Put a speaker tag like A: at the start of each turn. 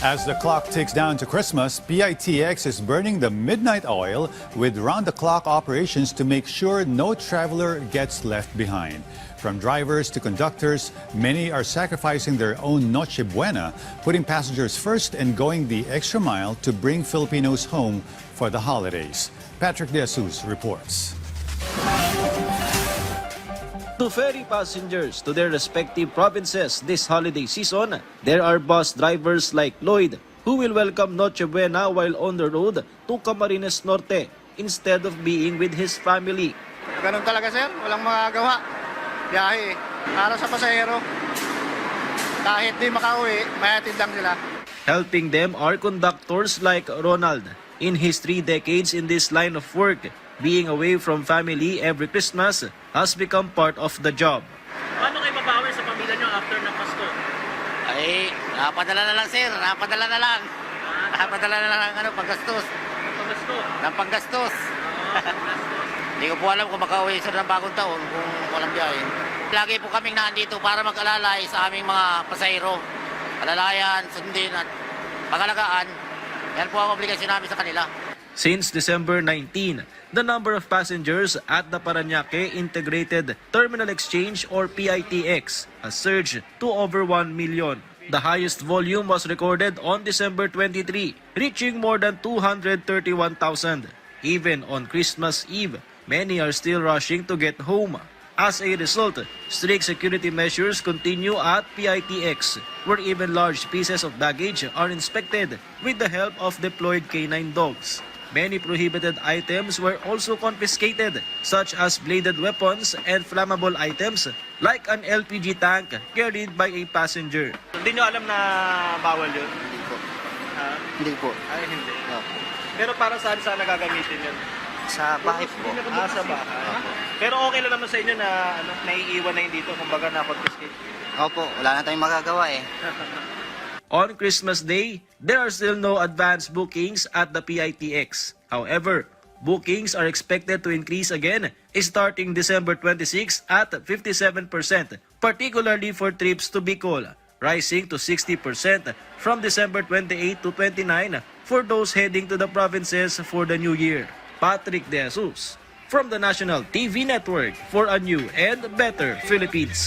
A: As the clock ticks down to Christmas, PITX is burning the midnight oil with round-the-clock operations to make sure no traveler gets left behind. From drivers to conductors, many are sacrificing their own Noche Buena, putting passengers first and going the extra mile to bring Filipinos home for the holidays. Patrick De Jesus reports.
B: To ferry passengers to their respective provinces this holiday season, there are bus drivers like Lloyd who will welcome Noche Buena while on the road to Camarines Norte instead of being with his family.
C: Ganun talaga sir, walang magagawa. Biyahe, para sa pasahero. Kahit di makauwi, mayatid lang sila.
B: Helping them are conductors like Ronald. In his 3 decades in this line of work, being away from family every Christmas has become part of the job.
D: Paano kayo babawi sa pamilya nyo after ng Pasko?
E: Ay, napadala na lang sir, napadala na lang. Napadala na lang ng panggastos.
D: Pamasko?
E: Ng panggastos.
D: Panggastos.
E: Hindi ko po alam kung makauwi sir ng bagong taon kung walang biyahe. Lagi po kaming nandito para mag-alalay sa aming mga pasahero. Alalayan, sundin at pangalagaan. Yan po ang obligasyon namin sa kanila.
B: Since December 19, the number of passengers at the Parañaque Integrated Terminal Exchange or PITX has surged to over 1 million. The highest volume was recorded on December 23, reaching more than 231,000. Even on Christmas Eve, many are still rushing to get home. As a result, strict security measures continue at PITX, where even large pieces of baggage are inspected with the help of deployed canine dogs. Many prohibited items were also confiscated, such as bladed weapons and flammable items like an LPG tank carried by a passenger.
D: Hindi nyo alam na bawal yun?
E: Hindi po.
D: Ha?
E: Hindi po.
D: Ay, hindi.
E: No.
D: Pero para saan nagagamitin yun?
E: Sa bahay po.
D: Sa bahay. Pero okay lang naman sa inyo na naiiwan na yun dito, kumbaga na-confiscate.
E: Opo, wala na tayong magagawa eh.
B: On Christmas Day, there are still no advance bookings at the PITX. However, bookings are expected to increase again starting December 26 at 57%, particularly for trips to Bicol, rising to 60% from December 28 to 29 for those heading to the provinces for the new year. Patrick De Jesus from the National TV Network for a new and better Philippines.